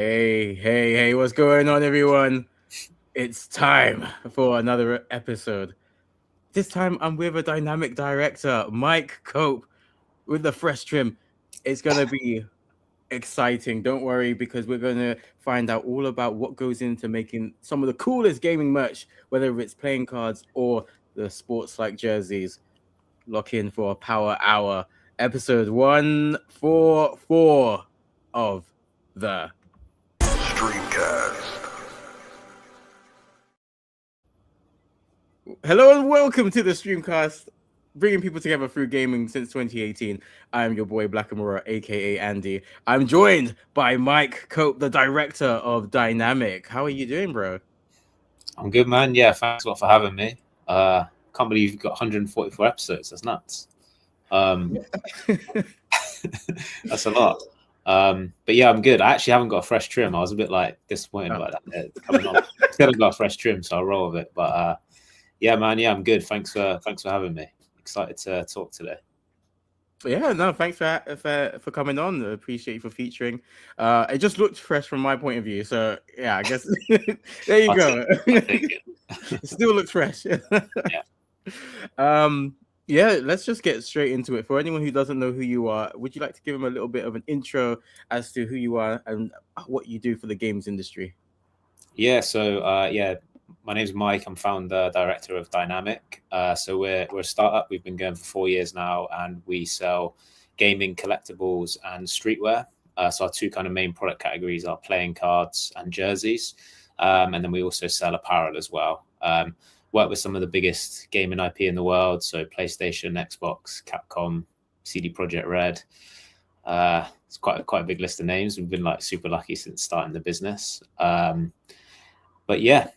Hey, what's going on, everyone? It's time for another episode. This time I'm with a dynamic director, Mike Cope, with the fresh trim. It's going to be exciting. Don't worry, because we're going to find out all about what goes into making some of the coolest gaming merch, whether it's playing cards or the sports like jerseys. Lock in for a power hour, episode 144 of the Streamcast. Hello and welcome to the Streamcast, bringing people together through gaming since 2018. I am your boy Black Amora, aka Andy. I'm joined by Mike Cope, the director of Dyenamik. How are you doing, bro? I'm good, man. Yeah, thanks a lot for having me. Can't believe you've got 144 episodes. That's nuts. That's a lot. But yeah, I'm good. I actually haven't got a fresh trim. I was a bit like disappointed about that coming on. Still haven't got a fresh trim, so I'll roll with it. But yeah, man, yeah, I'm good. Thanks for having me. Excited to talk today. Yeah, no, thanks for coming on. I appreciate you for featuring. It just looked fresh from my point of view, so yeah, I guess there you go. It still looks fresh. Yeah. Yeah, let's just get straight into it. For anyone who doesn't know who you are, would you like to give them a little bit of an intro as to who you are and what you do for the games industry? Yeah, so my name's Mike. I'm founder director of Dyenamik. So we're a startup. We've been going for 4 years now, and we sell gaming collectibles and streetwear. So our two kind of main product categories are playing cards and jerseys, and then we also sell apparel as well. Work with some of the biggest gaming IP in the world, so PlayStation, Xbox, Capcom, CD Projekt Red. It's quite a big list of names. We've been like super lucky since starting the business. But yeah,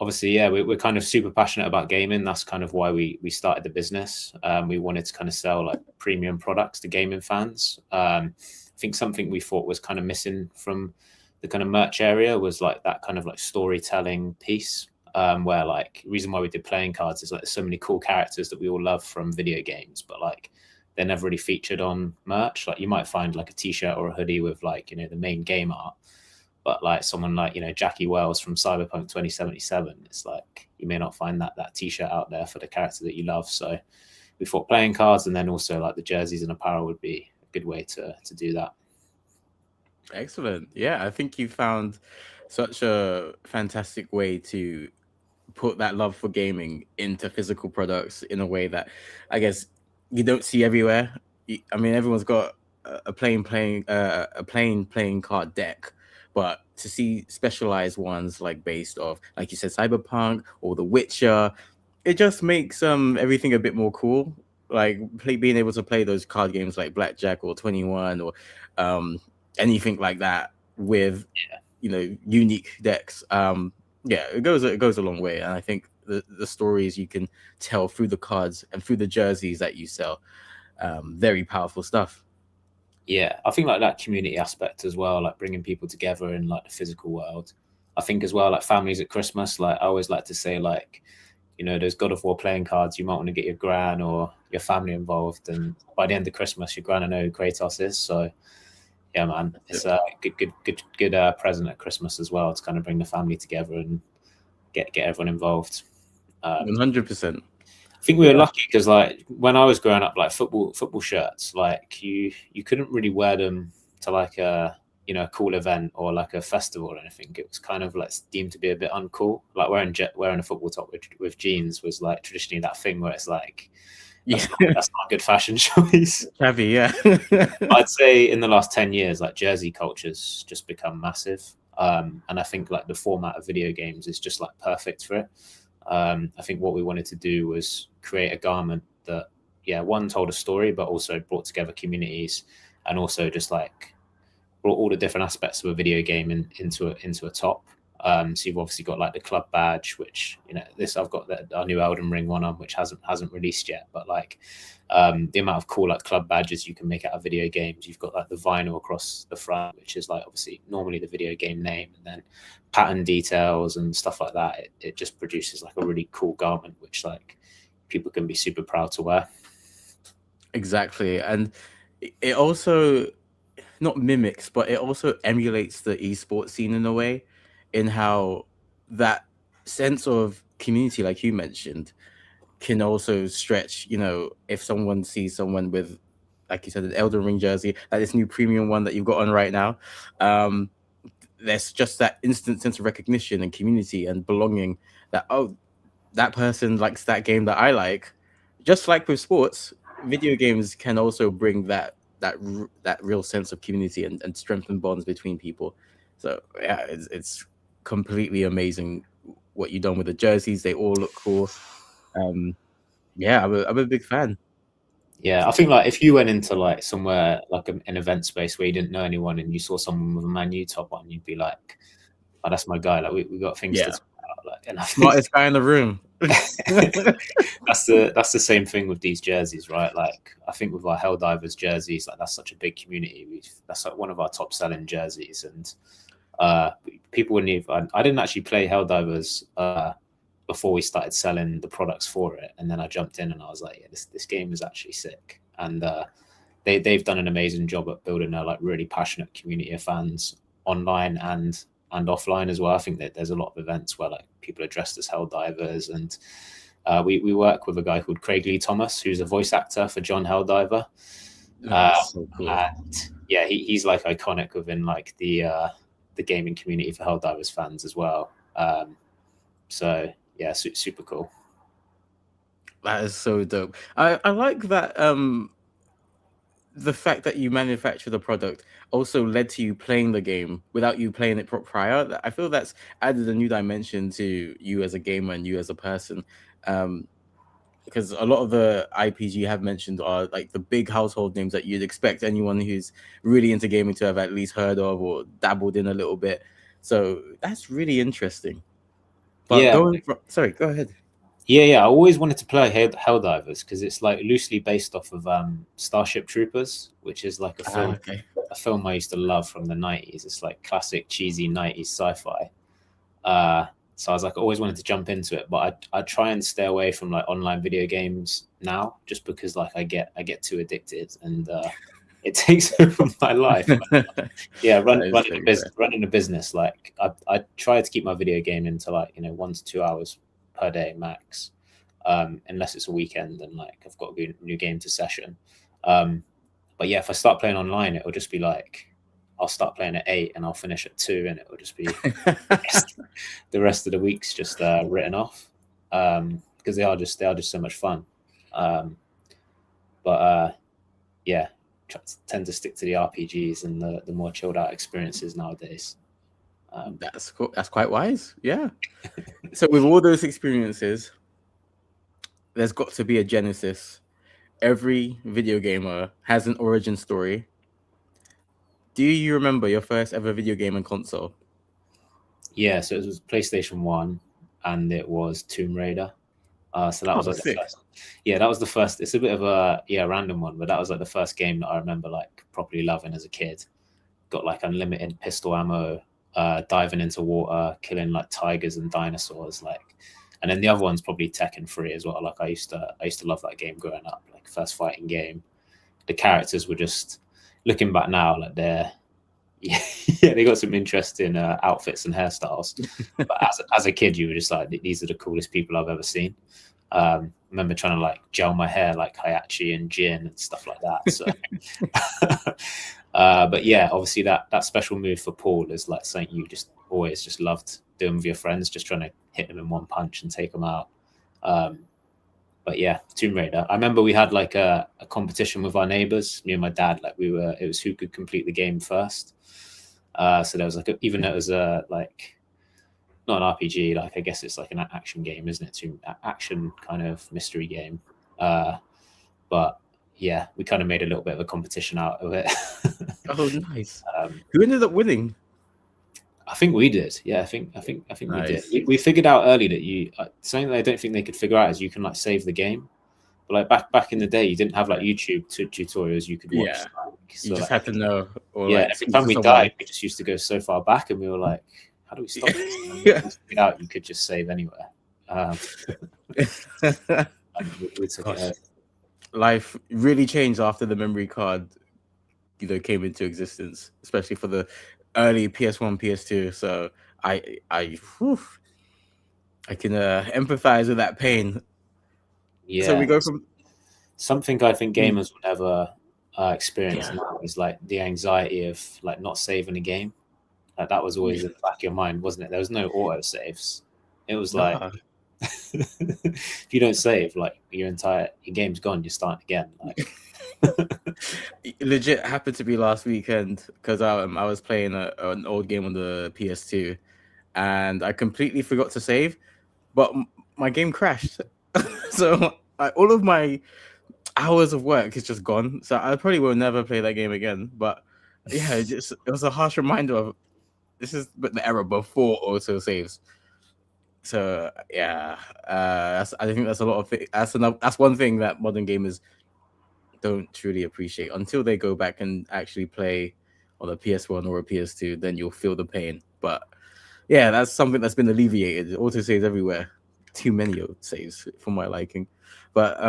obviously, yeah, we're kind of super passionate about gaming. That's kind of why we started the business. We wanted to kind of sell like premium products to gaming fans. I think something we thought was kind of missing from the kind of merch area was like that kind of like storytelling piece. Where like the reason why we did playing cards is like there's so many cool characters that we all love from video games, but like they're never really featured on merch. Like you might find like a t-shirt or a hoodie with like, you know, the main game art, but like someone like, you know, Jackie Wells from Cyberpunk 2077, it's like you may not find that t-shirt out there for the character that you love. So we thought playing cards and then also like the jerseys and apparel would be a good way to do that. Excellent. Yeah, I think you found such a fantastic way to put that love for gaming into physical products in a way that I guess you don't see everywhere. I mean, everyone's got a plain playing card deck, but to see specialized ones like based off, like you said, Cyberpunk or The Witcher, it just makes everything a bit more cool. Like being able to play those card games like Blackjack or 21 or anything like that with unique decks. Yeah, it goes a long way, and I think the stories you can tell through the cards and through the jerseys that you sell, very powerful stuff. Yeah, I think like that community aspect as well, like bringing people together in like the physical world. I think as well, like families at Christmas, like I always like to say, like, you know, those God of War playing cards, you might want to get your gran or your family involved, and by the end of Christmas, your gran will know who Kratos is. So yeah, man, it's a good present at Christmas as well to kind of bring the family together and get everyone involved. 100%. I think we were lucky because like when I was growing up, like football shirts, like you couldn't really wear them to like a cool event or like a festival or anything. It was kind of like deemed to be a bit uncool. Like wearing a football top with jeans was like traditionally that thing where it's like, that's not a good fashion choice. Heavy, yeah. I'd say in the last 10 years, like jersey culture's just become massive. And I think like the format of video games is just like perfect for it. I think what we wanted to do was create a garment that, one, told a story, but also brought together communities and also just like brought all the different aspects of a video game into a top. So you've obviously got like the club badge, which, you know, I've got our new Elden Ring one on, which hasn't released yet, but like the amount of cool like club badges you can make out of video games. You've got like the vinyl across the front, which is like obviously normally the video game name, and then pattern details and stuff like that. It just produces like a really cool garment, which like people can be super proud to wear. Exactly. And it also not mimics, but it also emulates the esports scene in a way, in how that sense of community, like you mentioned, can also stretch. If someone sees someone with, like you said, an Elden Ring jersey, like this new premium one that you've got on right now, um, there's just that instant sense of recognition and community and belonging, that, oh, that person likes that game that I like. Just like with sports, video games can also bring that real sense of community and strengthen bonds between people. So yeah, it's completely amazing what you've done with the jerseys. They all look cool. Yeah, I'm a big fan. Yeah, I think like if you went into like somewhere like an event space where you didn't know anyone and you saw someone with a Man U top on, you'd be like, "Oh, that's my guy." Like we got things to Yeah, talk about. Like, and I think smartest guy in the room. that's the same thing with these jerseys, right? Like I think with our Helldivers jerseys, like that's such a big community. That's like one of our top selling jerseys, and people wouldn't even. I didn't actually play Helldivers before we started selling the products for it, and then I jumped in and I was like, yeah, this game is actually sick, and they've done an amazing job at building a like really passionate community of fans online and offline as well. I think that there's a lot of events where like people are dressed as Helldivers, and we work with a guy called Craig Lee Thomas, who's a voice actor for John Helldiver. That's so cool. And yeah, he's like iconic within like the gaming community for Helldivers fans as well. So yeah, super cool. That is so dope. I like that the fact that you manufacture the product also led to you playing the game without you playing it prior. I feel that's added a new dimension to you as a gamer and you as a person. Because a lot of the IPs you have mentioned are like the big household names that you'd expect anyone who's really into gaming to have at least heard of or dabbled in a little bit. So that's really interesting. But Yeah. Sorry, go ahead. Yeah. I always wanted to play Helldivers because it's like loosely based off of Starship Troopers, which is like a film I used to love from the 90s. It's like classic cheesy 90s sci-fi. So I was like, I always wanted to jump into it, but I try and stay away from like online video games now, just because like I get too addicted and it takes over my life. Yeah, running a business, like I try to keep my video game into like 1 to 2 hours per day max, unless it's a weekend and like I've got a new game to session. But yeah, if I start playing online, it'll just be like I'll start playing at 8 and I'll finish at 2, and it will just be the rest of the week's just written off, because they are just so much fun. Yeah, tend to stick to the RPGs and the more chilled out experiences nowadays. That's cool. That's quite wise. Yeah. So with all those experiences, there's got to be a genesis. Every video gamer has an origin story. Do you remember your first ever video game and console? Yeah, so it was PlayStation 1 and it was Tomb Raider. So that was like the first. Yeah, that was the first. It's a bit of a random one, but that was like the first game that I remember like properly loving as a kid. Got like unlimited pistol ammo, diving into water, killing like tigers and dinosaurs, like. And then the other one's probably Tekken 3 as well. Like I used to love that game growing up, like first fighting game. The characters were just, looking back now, like they got some interesting outfits and hairstyles. But as a kid, you were just like, these are the coolest people I've ever seen. I remember trying to like gel my hair like Hayachi and Jin and stuff like that. So, but yeah, obviously that special move for Paul is like something you just always just loved doing with your friends, just trying to hit them in one punch and take them out. But yeah, Tomb Raider. I remember we had like a competition with our neighbors, me and my dad. Like it was who could complete the game first. So there was like even though it was like not an RPG, like I guess it's like an action game, isn't it? Action kind of mystery game. But yeah, we kind of made a little bit of a competition out of it. Oh, nice. Who ended up winning? I think we did. Yeah, I think nice. We did. We figured out early that something that I don't think they could figure out is you can like save the game. But like back in the day, you didn't have like YouTube tutorials you could watch. Yeah, so you just had to know. Or yeah, like, every time we died, we just used to go so far back, and we were like, "How do we stop this?" Yeah, figured out you could just save anywhere. We took it. Life really changed after the memory card came into existence, especially for the early PS1, PS2. So whew, I can empathize with that pain. Yeah, So we go from something I think gamers will never experience Yeah. now is like the anxiety of like not saving a game. Like that was always in the back of your mind, wasn't it? There was no auto saves. It was like Nah. if you don't save, like your game's gone. You're starting again. Like Legit happened to be last weekend because I was playing an old game on the PS2, and I completely forgot to save, but my game crashed. So all of my hours of work is just gone. So I probably will never play that game again. But yeah, it was a harsh reminder of this is the era before auto saves. So yeah, I think that's a lot of that's one thing that modern gamers don't truly appreciate until they go back and actually play on a PS1 or a PS2. Then you'll feel the pain. But yeah, that's something that's been alleviated. Auto saves everywhere. Too many auto saves for my liking. But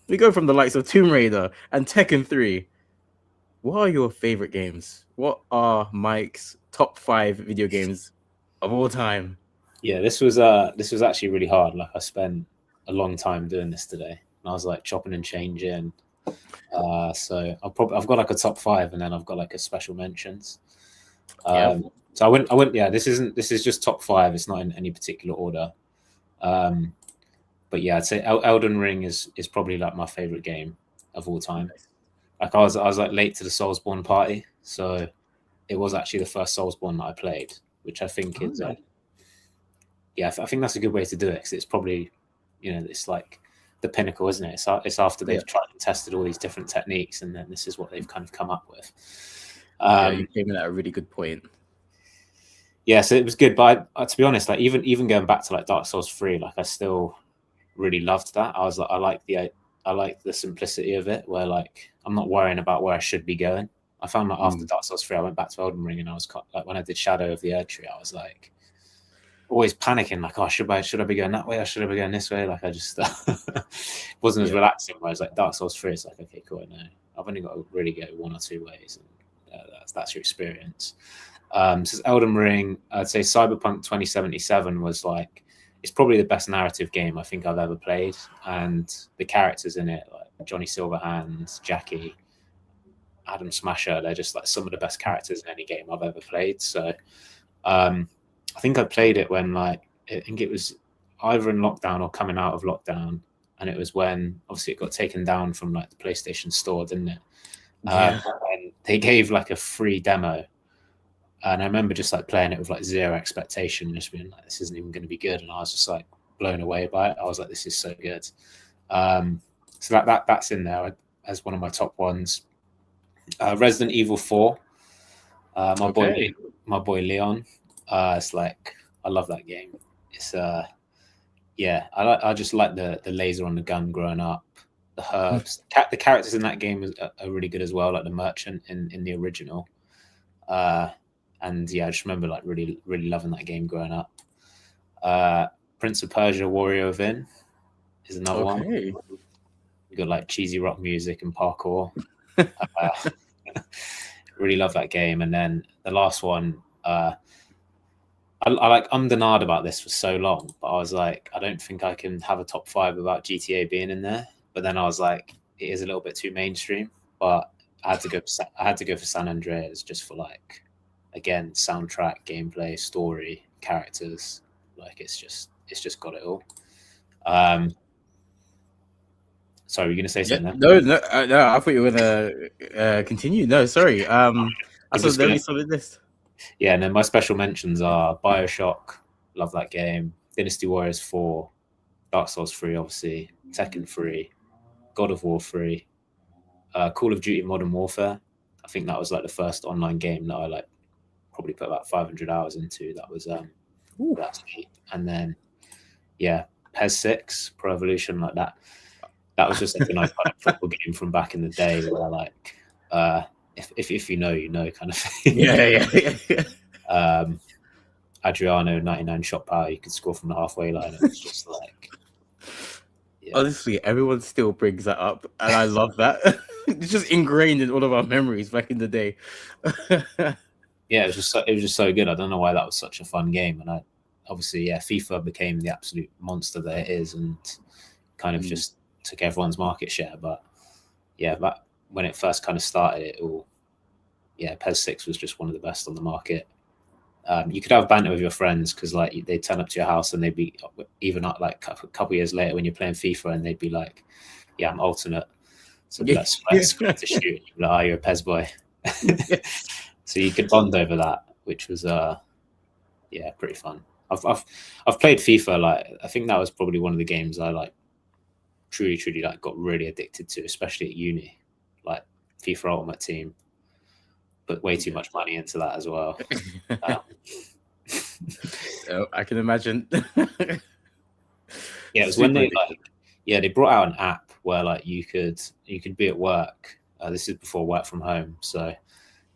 we go from the likes of Tomb Raider and Tekken 3. What are your favorite games? What are Mike's top 5 video games of all time? yeah, this was actually really hard. Like I spent a long time doing this today, and I was like chopping and changing. So I've got like a top 5, and then I've got like a special mentions. So I went. Yeah, this is just top 5. It's not in any particular order. But yeah, I'd say Elden Ring is probably like my favorite game of all time. Like I was like late to the Soulsborne party, so it was actually the first Soulsborne that I played, which I think is I think that's a good way to do it because it's probably it's like the pinnacle, isn't it? It's after they've tried and tested all these different techniques, and then this is what they've kind of come up with. You came in at a really good point. Yeah, so it was good, but to be honest, like even going back to like Dark Souls 3, like I still really loved that. I was like, I like the simplicity of it, where like I'm not worrying about where I should be going. I found that after Dark Souls 3, I went back to Elden Ring, and I was like, when I did Shadow of the Erdtree, I was like always panicking, like, oh, should I be going that way, or should I be going this way? Like I just wasn't as relaxing. Whereas like Dark Souls 3, it's like, okay, cool, no, I've only got to really go one or two ways, and that's your experience. So Elden Ring, I'd say Cyberpunk 2077 was like, it's probably the best narrative game I think I've ever played, and the characters in it, like Johnny Silverhand, Jackie, Adam Smasher, they're just like some of the best characters in any game I've ever played. So I think I played it when I think it was either in lockdown or coming out of lockdown, and it was when obviously it got taken down from like the PlayStation Store, didn't it? And they gave like a free demo. And I remember just like playing it with like zero expectation, just being like, this isn't even going to be good. And I was just like blown away by it. I was like, this is so good. So that's in there as one of my top ones. Resident Evil 4. My boy Leon. It's like, I love that game. It's I just like the laser on the gun growing up. The herbs. The characters in that game are really good as well, like the merchant in the original. And yeah, I just remember like really, really loving that game growing up. Prince of Persia: Warrior Within is another one. You got like cheesy rock music and parkour. Really love that game. And then the last one, I like denied about this for so long, but I was like, I don't think I can have a top 5 without GTA being in there. But then I was like, it is a little bit too mainstream. But I had to go for San Andreas just for like, again, soundtrack, gameplay, story, characters. Like it's just got it all. Sorry, were you gonna say something? No. I thought you were gonna continue. No, sorry. I saw the solid list. Yeah, and then my special mentions are BioShock, love that game. Dynasty Warriors 4, Dark Souls 3, obviously, Tekken 3, God of War 3, Call of Duty Modern Warfare. I think that was like the first online game that I like probably put about 500 hours into. That was that's neat. And then PES 6, Pro Evolution, like that. That was just like a nice kind of football game from back in the day where like if you know, kind of thing. Yeah. Adriano 99 shot power, you could score from the halfway line. It was just like Honestly, everyone still brings that up, and I love that. It's just ingrained in all of our memories back in the day. Yeah, it was just so good. I don't know why that was such a fun game, and I obviously FIFA became the absolute monster that it is, and kind of just took everyone's market share. But yeah, that when it first kind of started, it all PES 6 was just one of the best on the market. You could have banter with your friends because like they'd turn up to your house and they'd be even up like a couple years later when you're playing FIFA and they'd be like, "Yeah, I'm alternate." So be like square to shoot. You'd be like, "Oh, you're a PES boy." So you could bond over that, which was pretty fun. I've played FIFA, like I think that was probably one of the games I like truly like got really addicted to, especially at uni. Like FIFA Ultimate Team. Put way too much money into that as well. Oh, I can imagine. Yeah, it was when they they brought out an app where like you could be at work. This is before work from home, so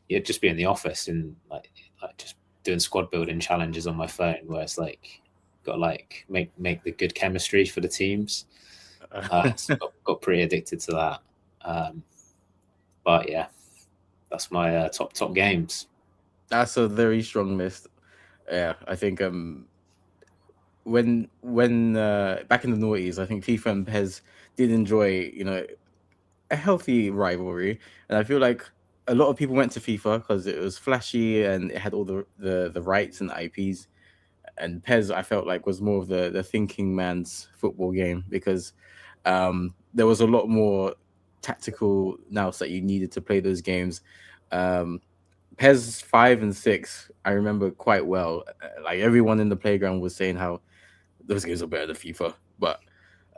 you'd just be in the office and like just doing squad building challenges on my phone, where it's like got to like make the good chemistry for the teams. So got pretty addicted to that. But yeah, that's my top games. That's a very strong list. Yeah, I think when back in the noughties, I think FIFA and PES did enjoy, a healthy rivalry, and I feel like a lot of people went to FIFA because it was flashy and it had all the rights and the IPs. And PES, I felt like, was more of the thinking man's football game because there was a lot more tactical nous that you needed to play those games. PES 5 and 6, I remember quite well. Like everyone in the playground was saying how those games are better than FIFA, but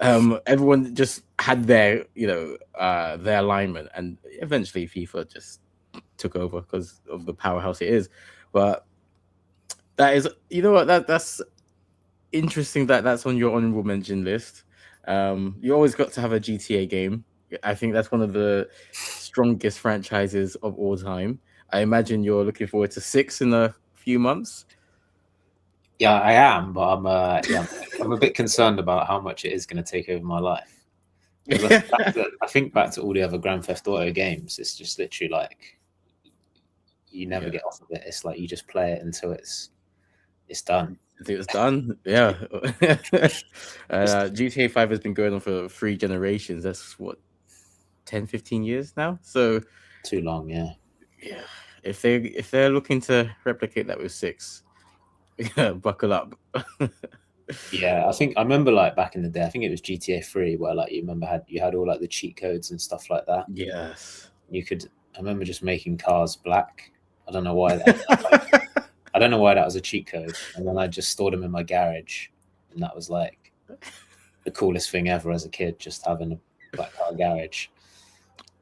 everyone just had their their alignment, and eventually FIFA just took over because of the powerhouse it is. But that is, that's interesting that that's on your honorable mention list. You always got to have a GTA game. I think that's one of the strongest franchises of all time. I imagine you're looking forward to 6 in a few months. Yeah, I am, but I'm a bit concerned about how much it is going to take over my life. I think back to all the other Grand Theft Auto games. It's just literally like you never get off of it. It's like you just play it until it's done. I think it's done. Yeah. GTA 5 has been going on for 3 generations. That's what, 10, 15 years now? So too long, yeah. Yeah. If they're looking to replicate that with 6, buckle up. Yeah, I remember like back in the day, I think it was GTA 3 where like you had all like the cheat codes and stuff like that. Yes. I remember just making cars black. I don't know why that I don't know why that was a cheat code. And then I just stored them in my garage. And that was like the coolest thing ever as a kid, just having a black car garage.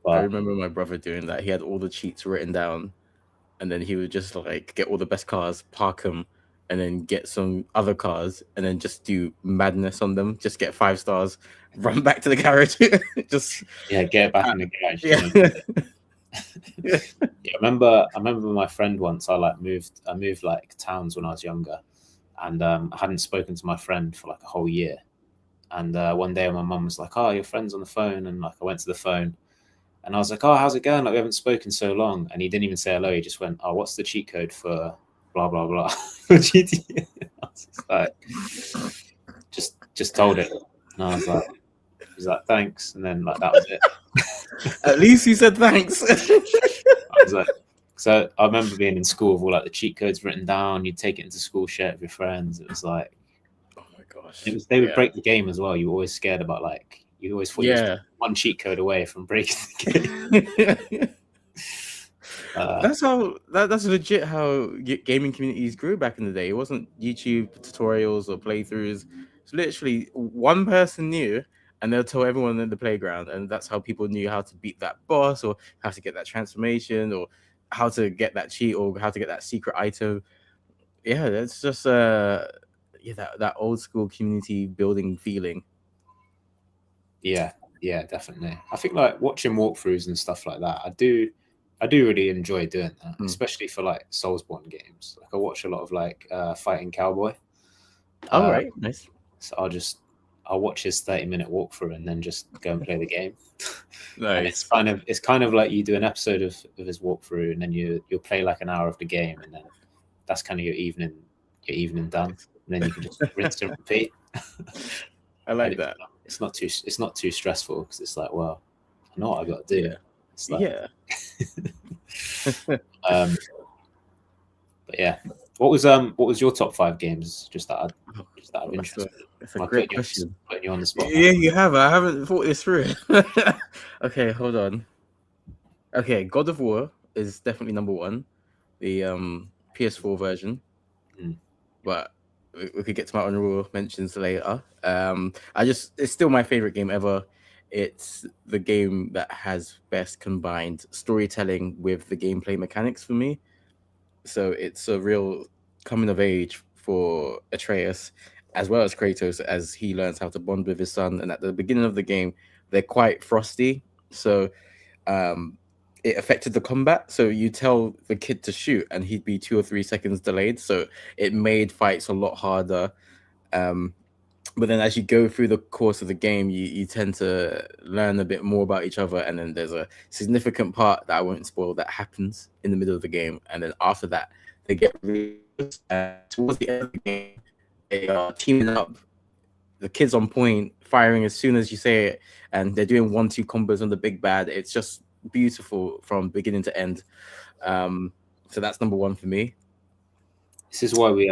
But I remember my brother doing that. He had all the cheats written down, and then he would just like get all the best cars, park them, and then get some other cars, and then just do madness on them. Just get 5 stars, run back to the garage. Just get back in the garage. Yeah. Yeah, I remember my friend once. I moved like towns when I was younger, and I hadn't spoken to my friend for like a whole year. And one day my mum was like, "Oh, your friend's on the phone," and like I went to the phone, and I was like, "Oh, how's it going? Like we haven't spoken so long." And he didn't even say hello. He just went, "Oh, what's the cheat code for blah blah blah for GTA?" I was just like, just told it, and I was like, he's like, "Thanks," and then like that was it. At least he said thanks. I was like, so I remember being in school with all like the cheat codes written down. You'd take it into school, share it with your friends. It was like, oh my gosh, they would break the game as well. You were always scared about like you always thought you were one cheat code away from breaking the game. That's legit how gaming communities grew back in the day. It wasn't YouTube tutorials or playthroughs. It's literally one person knew, and they'll tell everyone in the playground, and that's how people knew how to beat that boss, or how to get that transformation, or how to get that cheat, or how to get that secret item. Yeah, that's just that old school community building feeling. Yeah, definitely. I think like watching walkthroughs and stuff like that, I do really enjoy doing that, especially for like Soulsborne games. Like I watch a lot of like Fighting Cowboy. All right, nice. So I'll watch his 30-minute walkthrough and then just go and play the game. Nice. And it's kind of like you do an episode of his walkthrough, and then you'll play like an hour of the game, and then that's kind of your evening done. And then you can just rinse and repeat. I like that. It's not too stressful, because it's like, well, I know what I got to do. Yeah. It's like, Yeah. But yeah, what was your top 5 games? Just out of interest. That's a great question. Putting you on the spot. Yeah, you have. I haven't thought this through. Okay, hold on. Okay, God of War is definitely number 1, the PS4 version. But we could get to my honorable mentions later. It's still my favorite game ever. It's the game that has best combined storytelling with the gameplay mechanics for me. So it's a real coming of age for Atreus, as well as Kratos, as he learns how to bond with his son. And at the beginning of the game, they're quite frosty. So it affected the combat. So you tell the kid to shoot and he'd be 2 or 3 seconds delayed. So it made fights a lot harder. But then as you go through the course of the game, you tend to learn a bit more about each other. And then there's a significant part that I won't spoil that happens in the middle of the game. And then after that, they get really towards the end of the game, they are teaming up. The kid's on point, firing as soon as you say it. And they're doing 1-2 combos on the big bad. It's just beautiful from beginning to end. So that's number 1 for me. This is why we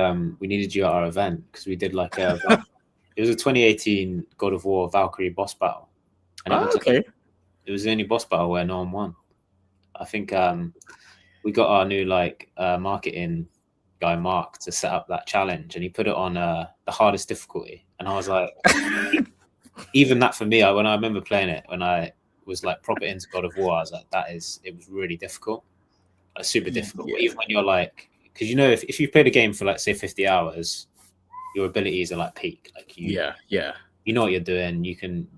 needed you at our event, because we did like a it was a 2018 God of War Valkyrie boss battle, and it was the only boss battle where no one won. I think we got our new marketing guy Mark to set up that challenge, and he put it on the hardest difficulty, and I was like, even that for me, when I remember playing it, when I was like proper into God of War, I was like, it was really difficult, super difficult. Yeah. Even when you're like, because if you played a game for say 50 hours, your abilities are like peak. Like you know what you're doing. You can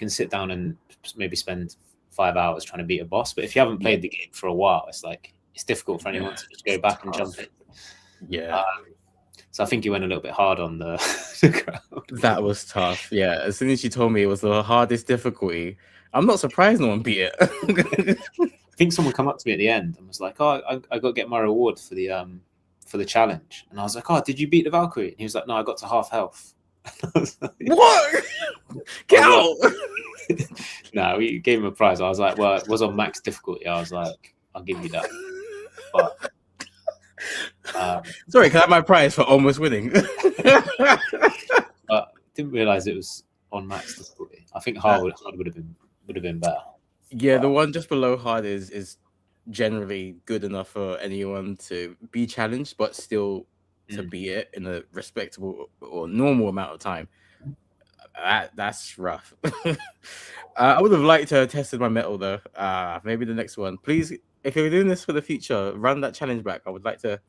sit down and maybe spend 5 hours trying to beat a boss. But if you haven't played the game for a while, it's difficult for anyone to just go back and jump in. Yeah. So I think you went a little bit hard on the crowd. That was tough. Yeah. As soon as you told me it was the hardest difficulty, I'm not surprised no one beat it. I think someone come up to me at the end and was like, "Oh, I got to get my reward for the challenge," and I was like, "Oh, did you beat the Valkyrie?" And he was like, "No, I got to half health." What? Get out! No, we gave him a prize. I was like, "Well, it was on max difficulty." I was like, "I'll give you that." But sorry, can I have my prize for almost winning? But didn't realize it was on max difficulty. I think hard would have been better. Yeah, the one just below hard is generally good enough for anyone to be challenged, but still to beat it in a respectable or normal amount of time. That's rough. I would have liked to have tested my metal though. Maybe the next one. Please, if you're doing this for the future, run that challenge back. I would like to.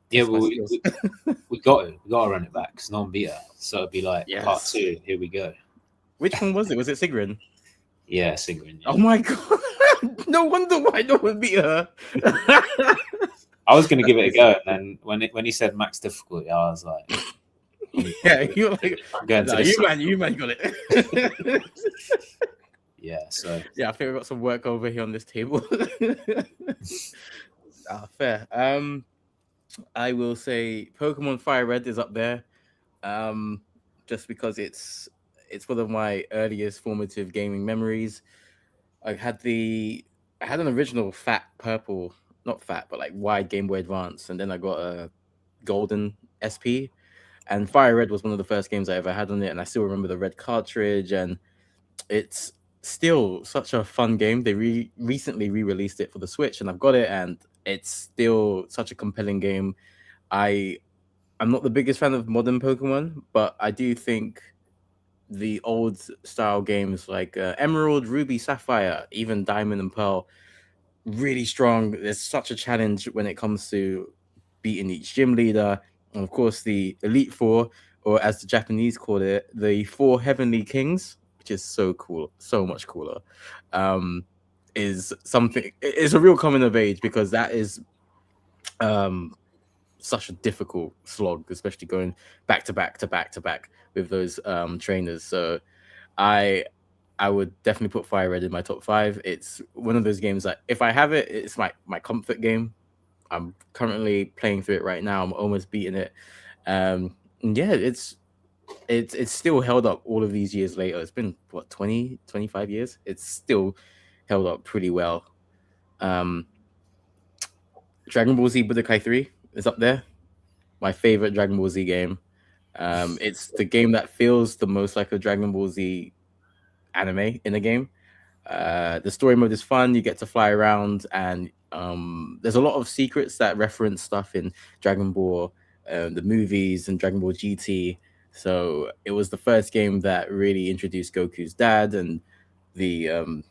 Yeah, well, we got to run it back because no one beat her. So it'd be like part 2. Here we go. Which one was it? Was it Sigrun? Yeah, Sigrun. Yeah. Oh my god! No wonder why no one beat her. I was going to give it a go, and then when he said max difficulty, I was like, "Yeah, you're like, you man got it." Yeah. So yeah, I think we've got some work over here on this table. Fair. I will say Pokemon Fire Red is up there, just because it's one of my earliest formative gaming memories. I had an original fat purple, not fat, but like wide Game Boy Advance, and then I got a golden SP, and Fire Red was one of the first games I ever had on it, and I still remember the red cartridge, and it's still such a fun game. They recently re-released it for the Switch, and I've got it, and it's still such a compelling game. I'm not the biggest fan of modern Pokemon, but I do think the old style games like Emerald, Ruby, Sapphire, even Diamond and Pearl, really strong. There's such a challenge when it comes to beating each gym leader. And of course, the Elite Four, or as the Japanese call it, the 4 Heavenly Kings, which is so cool, so much cooler, is something. It's a real coming of age because that is such a difficult slog, especially going back to back to back to back with those trainers. So I would definitely put Fire Red in my top 5. It's one of those games that if I have it, it's my comfort game. I'm currently playing through it right now. I'm almost beating it. Yeah, it's still held up all of these years later. It's been what 20, 25 years. It's still held up pretty well. Dragon Ball Z Budokai 3 is up there. My favorite Dragon Ball Z game. It's the game that feels the most like a Dragon Ball Z anime in a game. The story mode is fun. You get to fly around, and there's a lot of secrets that reference stuff in Dragon Ball, the movies, and Dragon Ball GT. So it was the first game that really introduced Goku's dad and the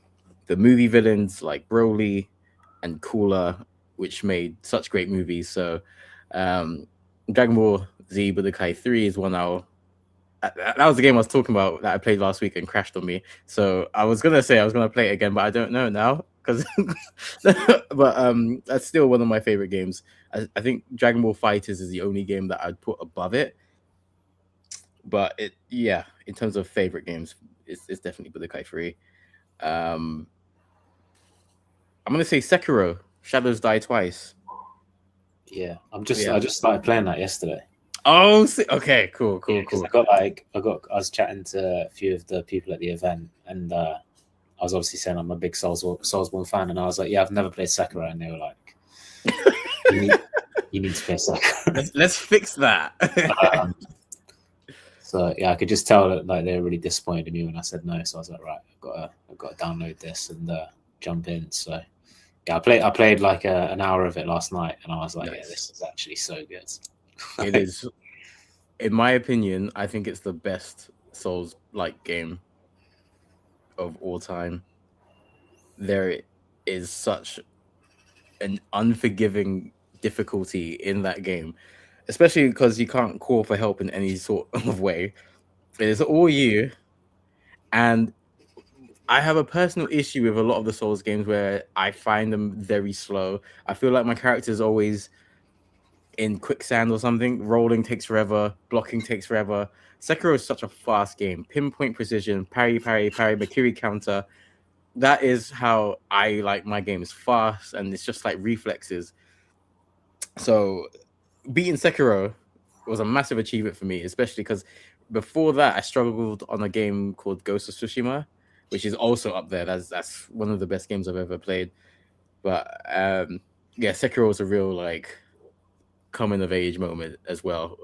movie villains like Broly and Cooler, which made such great movies. So Dragon Ball Z Budokai 3 is one that was the game I was talking about that I played last week and crashed on me. So I was gonna say I was gonna play it again, but I don't know now because. But that's still one of my favorite games. I think Dragon Ball Fighters is the only game that I'd put above it. But in terms of favorite games, it's definitely Budokai 3. I'm gonna say Sekiro: Shadows Die Twice. Yeah, I just started playing that yesterday. Oh, okay, cool. I was chatting to a few of the people at the event, and I was obviously saying I'm a big Soulsborne fan, and I was like, yeah, I've never played Sekiro, and they were like, you need to play Sekiro. Let's fix that. So yeah, I could just tell that like they were really disappointed in me when I said no. So I was like, right, I've got to download this and jump in. So yeah, I played like an hour of it last night, and I was like, nice. Yeah, this is actually so good. It is, in my opinion, I think it's the best Souls-like game of all time. There is such an unforgiving difficulty in that game, especially because you can't call for help in any sort of way. It is all you, and I have a personal issue with a lot of the Souls games where I find them very slow. I feel like my character is always in quicksand or something. Rolling takes forever. Blocking takes forever. Sekiro is such a fast game. Pinpoint precision, parry, Bakiri counter. That is how I like my games. Fast, and it's just like reflexes. So beating Sekiro was a massive achievement for me, especially because before that I struggled on a game called Ghost of Tsushima, which is also up there. That's one of the best games I've ever played. But yeah, Sekiro was a real like coming of age moment as well.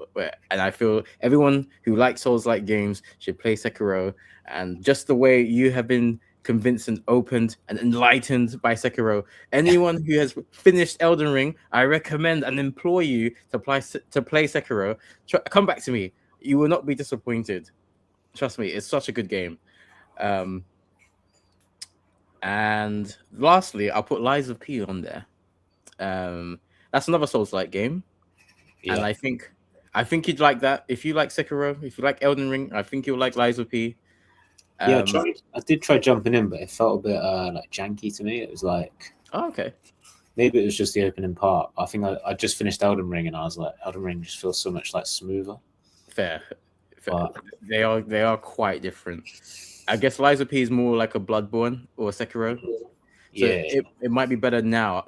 And I feel everyone who likes Souls-like games should play Sekiro. And just the way you have been convinced and opened and enlightened by Sekiro, anyone who has finished Elden Ring, I recommend and implore you to play Sekiro. Come back to me. You will not be disappointed. Trust me, it's such a good game. And lastly, I'll put Lies of P on there. That's another Souls-like game. Yeah. And I think you'd like that. If you like Sekiro, if you like Elden Ring, I think you'll like Lies of P. Yeah, I did try jumping in, but it felt a bit like janky to me. It was like, oh, okay, maybe it was just the opening part. I think I just finished Elden Ring, and I was like, Elden Ring just feels so much like smoother. Fair. But they are quite different. I guess Lies of P is more like a Bloodborne or Sekiro. So yeah, it might be better now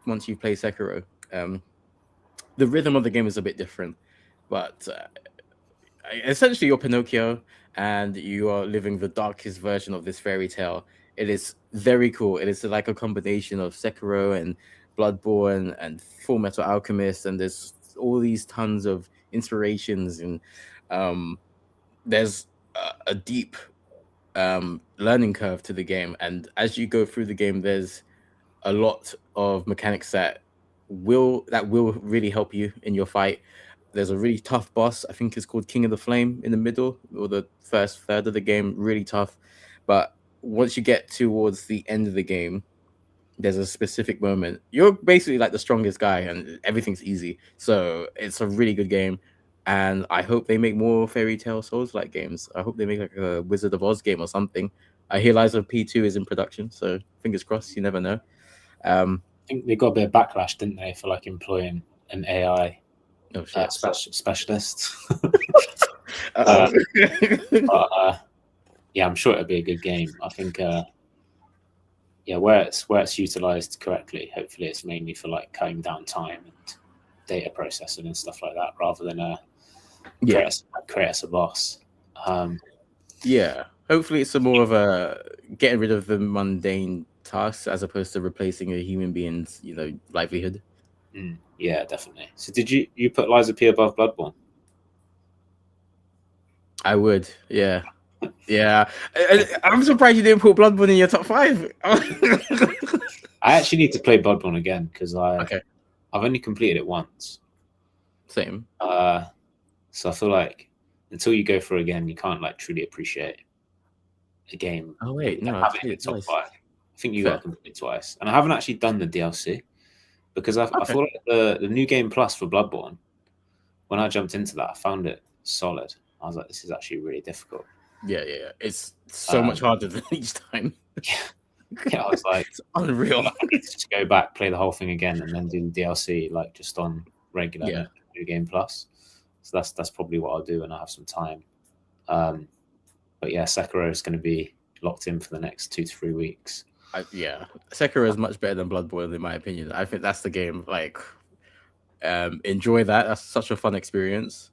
once you play Sekiro. The rhythm of the game is a bit different, but essentially you're Pinocchio and you are living the darkest version of this fairy tale. It is very cool. It is like a combination of Sekiro and Bloodborne and Full Metal Alchemist, and there's all these tons of inspirations, and there's a deep learning curve to the game. And as you go through the game, there's a lot of mechanics that will really help you in your fight. There's a really tough boss, I think it's called King of the Flame, in the middle or the first third of the game. Really tough, but once you get towards the end of the game, there's a specific moment. You're basically like the strongest guy and everything's easy. So it's a really good game, and I hope they make more Fairy Tail Souls-like games. I hope they make like a Wizard of Oz game or something. I hear Lies of P2 is in production, so fingers crossed. You never know. I think they got a bit of backlash, didn't they, for like employing an AI Oh shit. Specialist. Uh-oh. Yeah, I'm sure it'll be a good game. I think where it's utilized correctly, hopefully it's mainly for like cutting down time and data processing and stuff like that, rather than create us a boss. Yeah, hopefully it's more of a getting rid of the mundane tasks as opposed to replacing a human being's livelihood. Yeah, definitely. So did you put Lies of P above Bloodborne? I would, yeah. I'm surprised you didn't put Bloodborne in your top 5. I actually need to play Bloodborne again because I've only completed it once. Same. So I feel like until you go through again, you can't like truly appreciate a game. Oh wait, no, have it in the top 5. I think you got to complete it twice, and I haven't actually done the DLC because I feel like the new game plus for Bloodborne. When I jumped into that, I found it solid. I was like, this is actually really difficult. Yeah. It's so much harder than each time. Yeah, I was like, it's unreal. I need to just go back, play the whole thing again, and then do the DLC like just on regular new game plus. So that's probably what I'll do when I have some time. But yeah, Sekiro is going to be locked in for the next 2 to 3 weeks. Sekiro is much better than Bloodborne in my opinion. I think that's the game. Like, enjoy that. That's such a fun experience.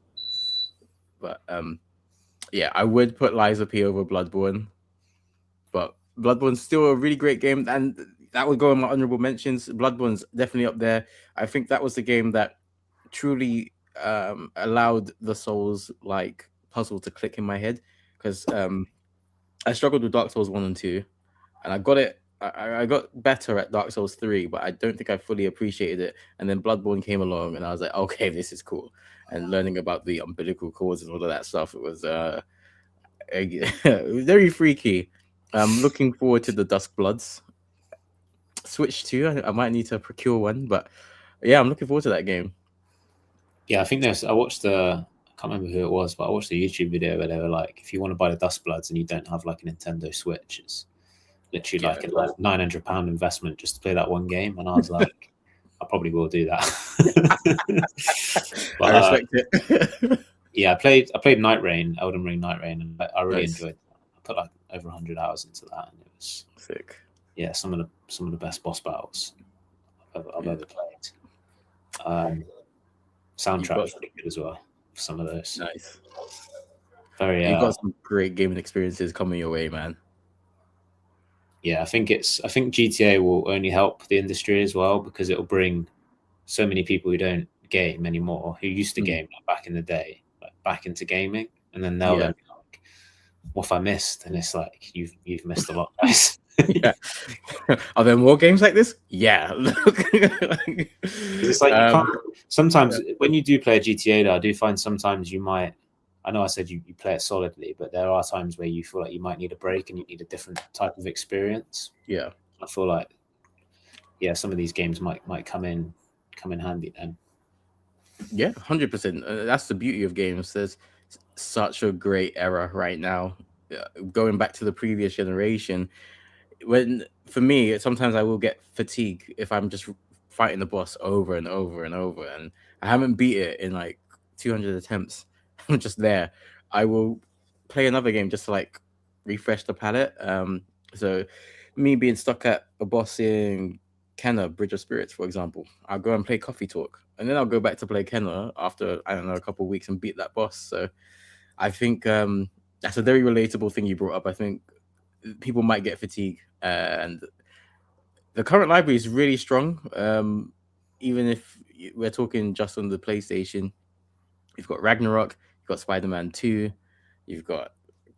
But I would put Lies of P over Bloodborne. But Bloodborne's still a really great game, and that would go in my honorable mentions. Bloodborne's definitely up there. I think that was the game that truly allowed the Souls like puzzle to click in my head, because I struggled with Dark Souls 1 and 2, and I got it. I got better at Dark Souls 3, but I don't think I fully appreciated it. And then Bloodborne came along, and I was like, okay, this is cool. And learning about the umbilical cords and all of that stuff, it was very freaky. I'm looking forward to the Dusk Bloods Switch 2. I might need to procure one, but yeah, I'm looking forward to that game. Yeah, I think I watched I can't remember who it was, but I watched a YouTube video where they were like, if you want to buy the Dusk Bloods and you don't have like a Nintendo Switch, it's literally like a £900 investment just to play that one game. And I was like, I probably will do that. But, I respect it. Yeah, I played Night Rain, Elden Ring Night Rain, and I really enjoyed it. I put like over 100 hours into that, and it was sick. Yeah, some of the best boss battles I've ever played. Soundtrack was pretty good as well for some of those. Nice. Very. You've got some great gaming experiences coming your way, man. Yeah, I think GTA will only help the industry as well, because it will bring so many people who don't game anymore, who used to game back in the day, like back into gaming, and then they'll be like, what have I missed? And it's like, you've missed a lot, guys. Are there more games like this? Yeah. It's like you can't, sometimes when you do play a GTA, though, I do find sometimes you might. I know I said you play it solidly, but there are times where you feel like you might need a break and you need a different type of experience. Yeah, I feel like some of these games might come in handy then. Yeah, 100%. That's the beauty of games. There's such a great era right now. Going back to the previous generation, for me, sometimes I will get fatigue if I'm just fighting the boss over and over and over, and I haven't beat it in like 200 attempts. I'm just there. I will play another game just to like refresh the palette. So me being stuck at a boss in Kenna, Bridge of Spirits, for example, I'll go and play Coffee Talk, and then I'll go back to play Kenna after, I don't know, a couple of weeks and beat that boss. So I think that's a very relatable thing you brought up. I think people might get fatigue, and the current library is really strong. Even if we're talking just on the PlayStation, you've got Ragnarok, you've got Spider-Man 2, you've got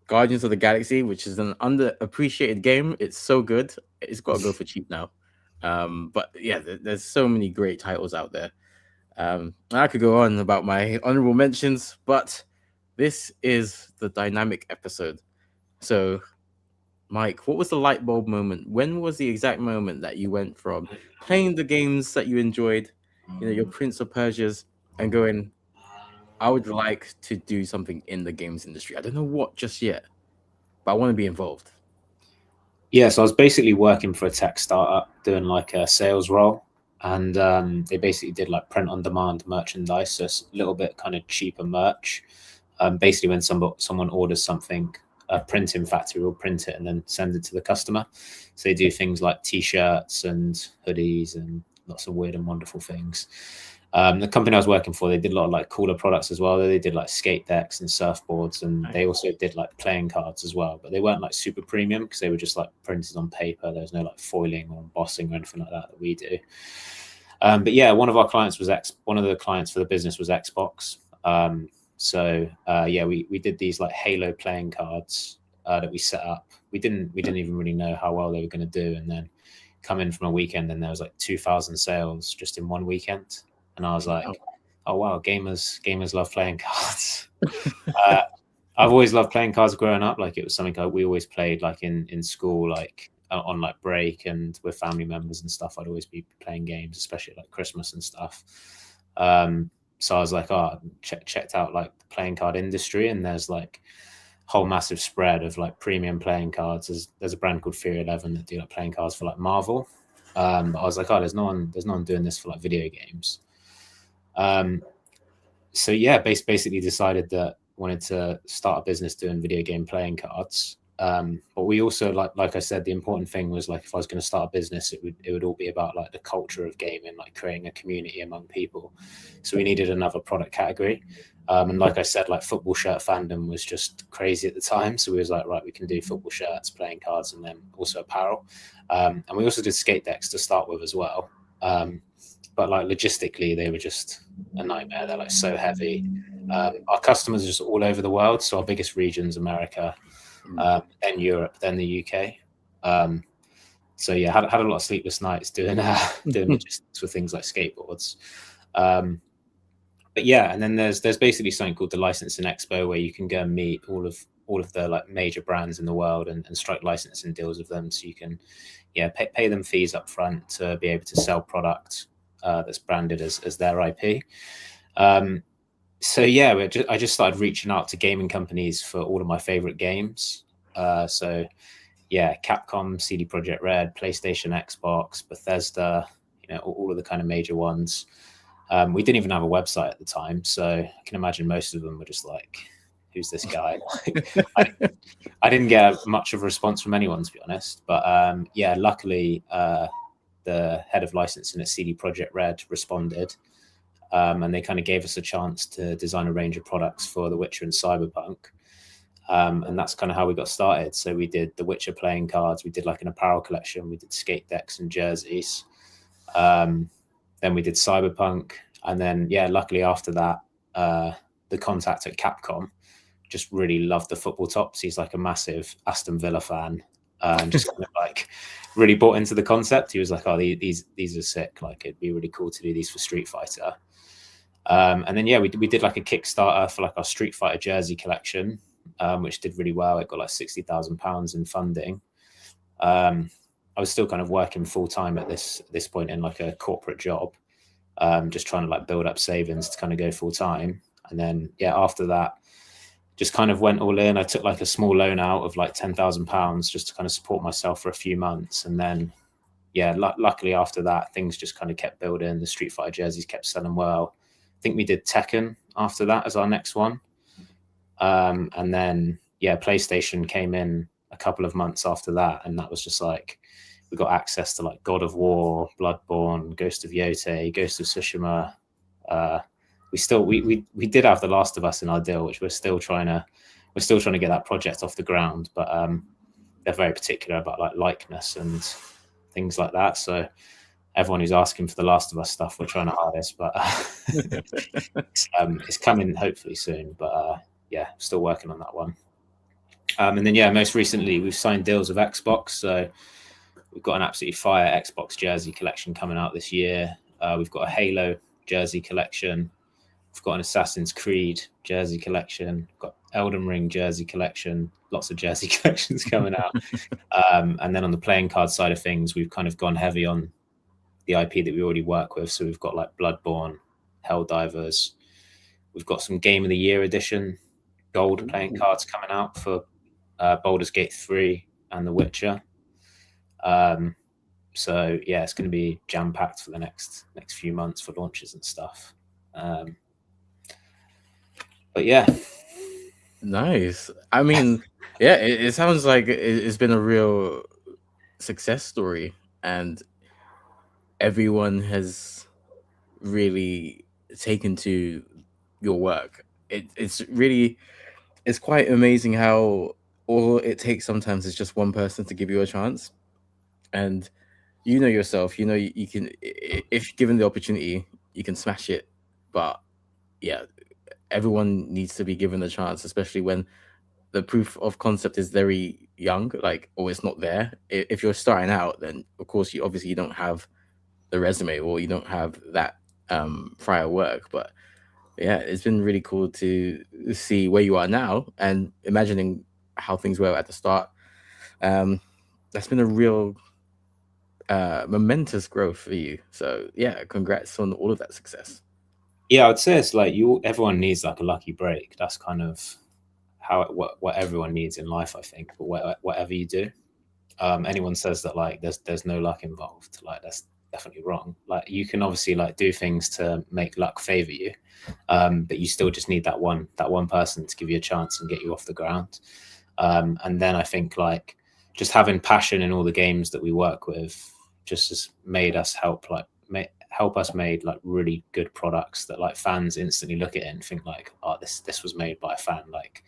Guardians of the Galaxy, which is an underappreciated game. It's so good. It's got to go for cheap now. But yeah, there's so many great titles out there. I could go on about my honorable mentions, but this is the Dyenamik episode. So, Mike, what was the light bulb moment? When was the exact moment that you went from playing the games that you enjoyed, your Prince of Persia's, and going, I would like to do something in the games industry. I don't know what just yet, but I want to be involved. Yeah, so I was basically working for a tech startup doing like a sales role. and they basically did like print on demand merchandise, so it's a little bit kind of cheaper merch. Basically, when someone orders something, a printing factory will print it and then send it to the customer. So they do things like t-shirts and hoodies and lots of weird and wonderful things. The company I was working for, they did a lot of like cooler products as well. They did like skate decks and surfboards, and they also did like playing cards as well, but they weren't like super premium because they were just like printed on paper. There was no like foiling or embossing or anything like that we do. But yeah, one of the clients for the business was Xbox. We did these like Halo playing cards that we set up. We didn't even really know how well they were going to do, and then come in from a weekend and there was like 2,000 sales just in one weekend, and I was like, oh wow, gamers love playing cards. I've always loved playing cards growing up. Like, it was something we always played like in school, like on like break and with family members and stuff. I'd always be playing games, especially like Christmas and stuff. So I was like, checked out like the playing card industry, and there's like whole massive spread of like premium playing cards. There's a brand called Fear 11 that do like playing cards for like Marvel. But I was like, there's no one doing this for like video games. So yeah, basically decided that wanted to start a business doing video game playing cards. But we also, like I said, the important thing was like, if I was going to start a business, it would all be about like the culture of gaming, like creating a community among people. So we needed another product category. And like I said, like football shirt fandom was just crazy at the time. So we was like, right, we can do football shirts, playing cards, and then also apparel. And we also did skate decks to start with as well. But like logistically, they were just a nightmare. They're like so heavy. Our customers are just all over the world. So our biggest region's America, then Europe, then the UK. So yeah, had a lot of sleepless nights doing logistics for things like skateboards. But yeah, and then there's basically something called the Licensing Expo, where you can go and meet all of the like major brands in the world and strike licensing deals with them. So you can pay them fees up front to be able to sell product that's branded as their IP. So yeah, I just started reaching out to gaming companies for all of my favorite games. So yeah, Capcom, CD Projekt Red, PlayStation, Xbox, Bethesda, all of the kind of major ones. We didn't even have a website at the time, so I can imagine most of them were just like, who's this guy? I didn't get much of a response from anyone, to be honest. But yeah, luckily the head of licensing at CD Projekt Red responded, and they kind of gave us a chance to design a range of products for The Witcher and Cyberpunk. And that's kind of how we got started. So we did The Witcher playing cards, we did like an apparel collection, we did skate decks and jerseys. Then we did Cyberpunk, and then yeah, luckily after that, the contact at Capcom just really loved the football tops. He's like a massive Aston Villa fan, and just kind of like really bought into the concept. He was like, "Oh, these are sick. Like, it'd be really cool to do these for Street Fighter." And then yeah, we did like a Kickstarter for like our Street Fighter jersey collection, which did really well. It got like £60,000 in funding. I was still kind of working full time at this point in like a corporate job, just trying to like build up savings to kind of go full time. And then yeah, after that, just kind of went all in. I took like a small loan out of like £10,000 just to kind of support myself for a few months. And then yeah, luckily after that, things just kind of kept building. The Street Fighter jerseys kept selling well. I think we did Tekken after that as our next one. And then yeah, PlayStation came in a couple of months after that, and that was just like, we got access to like God of War, Bloodborne, Ghost of Yotei, Ghost of Tsushima. We did have The Last of Us in our deal, which we're still trying to get that project off the ground, but they're very particular about like likeness and things like that. So everyone who's asking for The Last of Us stuff, we're trying to harness, but it's coming hopefully soon. But yeah, still working on that one. And then yeah, most recently we've signed deals with Xbox. So we've got an absolutely fire Xbox jersey collection coming out this year. We've got a Halo jersey collection. We've got an Assassin's Creed jersey collection. We've got Elden Ring jersey collection. Lots of jersey collections coming out. And then on the playing card side of things, we've kind of gone heavy on the IP that we already work with. So we've got like Bloodborne, Helldivers. We've got some Game of the Year edition gold playing cards coming out for Baldur's Gate 3 and The Witcher. So yeah, it's going to be jam packed for the next few months for launches and stuff. But yeah, Nice. I mean, yeah, it sounds like it's been a real success story, and everyone has really taken to your work. It's quite amazing how all it takes sometimes is just one person to give you a chance, and you know yourself. You know you can, if given the opportunity, you can smash it. But yeah, everyone needs to be given a chance, especially when the proof of concept is very young, like, or it's not there. If you're starting out, then of course you obviously you don't have the resume or you don't have that prior work. But yeah, it's been really cool to see where you are now and imagining how things were at the start. That's been a real momentous growth for you. So yeah, congrats on all of that success. yeah, I'd say it's like everyone needs like a lucky break. That's kind of what everyone needs in life, I think. But whatever you do, anyone says that like there's no luck involved, like that's definitely wrong. Like you can obviously like do things to make luck favor you, but you still just need that one person to give you a chance and get you off the ground. And then I think like just having passion in all the games that we work with just has made us help us made like really good products that like fans instantly look at it and think like, oh, this was made by a fan. Like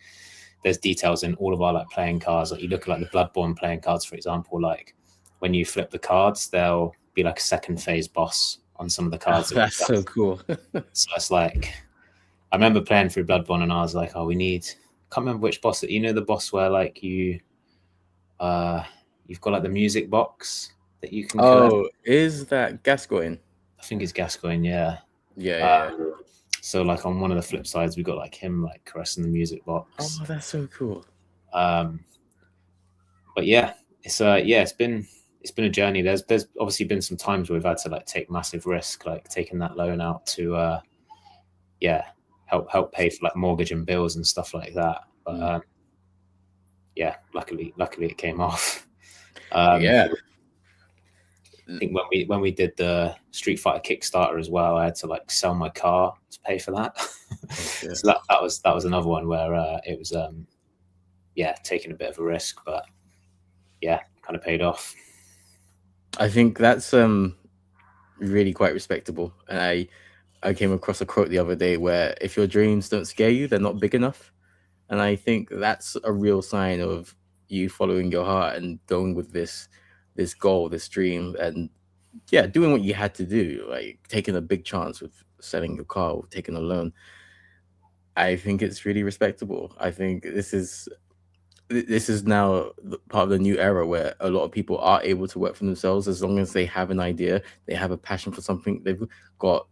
there's details in all of our like playing cards. Like you look at like the Bloodborne playing cards, for example, like when you flip the cards, there'll be like a second phase boss on some of the cards. That's so cool. So it's like, I remember playing through Bloodborne and I was like, oh, can't remember which boss, the boss where like you've got like the music box that you can collect. Oh, is that Gascoigne? I think it's Gascoigne, yeah. Yeah. So like on one of the flip sides, we got like him like caressing the music box. Oh, that's so cool. But yeah, it's been a journey. There's obviously been some times where we've had to like take massive risk, like taking that loan out to help pay for like mortgage and bills and stuff like that. But yeah, luckily it came off. Yeah. I think when we did the Street Fighter Kickstarter as well, I had to like sell my car to pay for that. Oh, so that was another one where it was taking a bit of a risk, but yeah, kind of paid off. I think that's really quite respectable. And I came across a quote the other day where if your dreams don't scare you, they're not big enough. And I think that's a real sign of you following your heart and going with this goal, this dream, and yeah, doing what you had to do, like taking a big chance with selling your car or taking a loan. I think it's really respectable. I think this is now part of the new era where a lot of people are able to work for themselves as long as they have an idea, they have a passion for something, they've got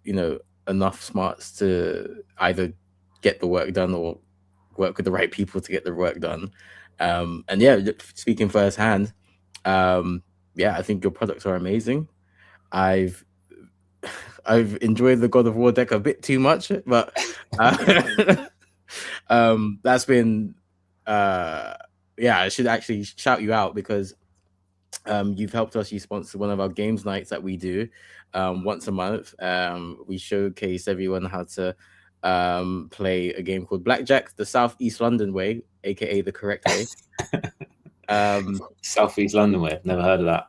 enough smarts to either get the work done or work with the right people to get the work done. And yeah, speaking firsthand, I think your products are amazing. I've enjoyed the God of War deck a bit too much, but that's been I should actually shout you out because you've helped us. You sponsor one of our games nights that we do once a month. We showcase everyone how to play a game called Blackjack the Southeast London way, aka the correct way. Southeast London way. Never heard of that.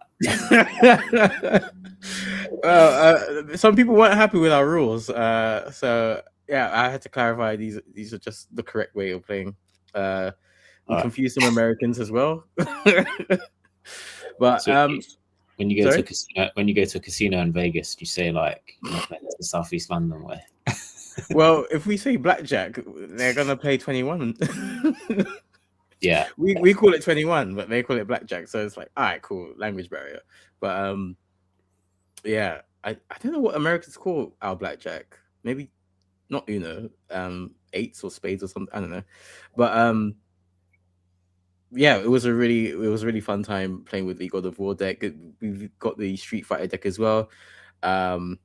Well, some people weren't happy with our rules, so yeah, I had to clarify these are just the correct way of playing. We confuse some Americans as well. But so when you go to a casino in Vegas, you say like you're not playing the Southeast London way. Well, if we say blackjack, they're gonna play 21. Yeah, we call it 21, but they call it blackjack. So it's like, all right, cool, language barrier. But yeah, I don't know what Americans call our blackjack. Maybe not eights or spades or something. I don't know. But yeah, it was a really fun time playing with the God of War deck. We've got the Street Fighter deck as well. And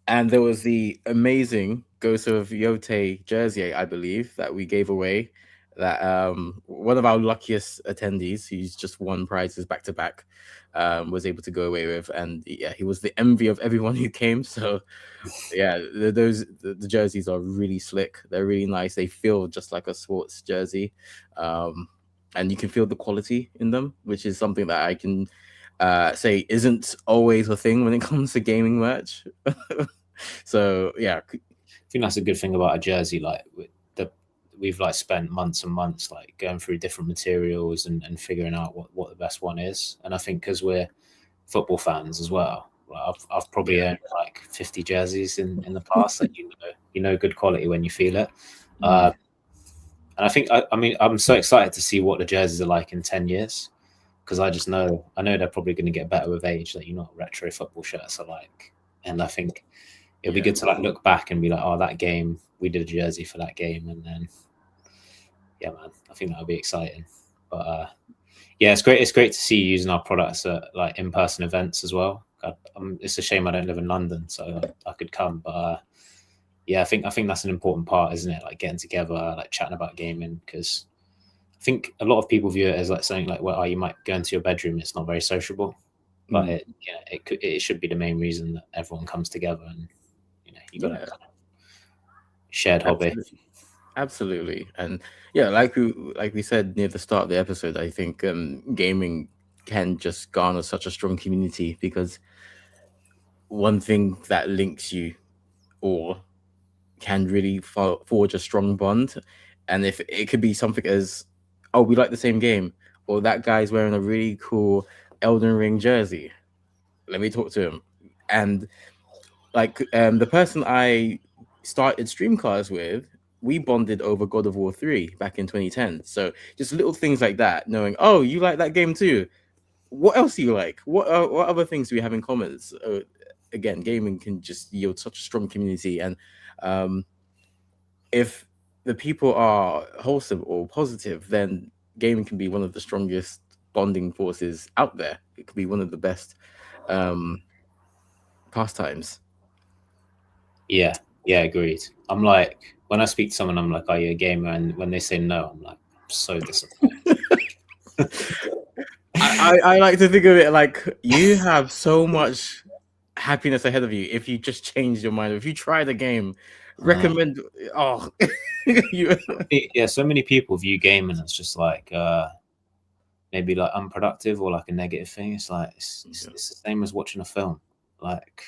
there was the amazing Ghost of Yote jersey, I believe, that we gave away. that one of our luckiest attendees, who's just won prizes back to back, was able to go away with, and yeah, he was the envy of everyone who came. So yeah, the jerseys are really slick. They're really nice. They feel just like a sports jersey, and you can feel the quality in them, which is something that I can say isn't always a thing when it comes to gaming merch. So yeah, I think that's a good thing about a jersey. Like we've like spent months and months like going through different materials and figuring out what the best one is. And I think because we're football fans as well, like I've probably owned like 50 jerseys in the past. Like you know good quality when you feel it. And I think I mean I'm so excited to see what the jerseys are like in 10 years, because I know they're probably going to get better with age. Like, you know what retro football shirts are like, and I think it'll be good to like look back and be like, oh, that game, we did a jersey for that game, and then yeah, man, I think that'll be exciting. But yeah, it's great. It's great to see you using our products at like in-person events as well. It's a shame I don't live in London, so I could come. But yeah, I think that's an important part, isn't it? Like getting together, like chatting about gaming, because I think a lot of people view it as like something like, well, you might go into your bedroom. It's not very sociable, but it should be the main reason that everyone comes together, and you got a shared hobby. Absolutely. And yeah, like we said near the start of the episode, I think gaming can just garner such a strong community, because one thing that links you all can really forge a strong bond. And if it could be something as, oh, we like the same game, or that guy's wearing a really cool Elden Ring jersey, let me talk to him. And like the person I started Streamcast with, we bonded over God of War 3 back in 2010. So just little things like that, knowing, oh, you like that game too. What else do you like? What other things do we have in common? So, again, gaming can just yield such a strong community. And if the people are wholesome or positive, then gaming can be one of the strongest bonding forces out there. It could be one of the best pastimes. Yeah, agreed. I'm like, when I speak to someone, I'm like, are you a gamer? And when they say no, I'm like, I'm so disappointed. I like to think of it like you have so much happiness ahead of you if you just change your mind. If you try the game, recommend. Oh, yeah. So many people view gaming as just like maybe like unproductive or like a negative thing. It's like it's the same as watching a film. Like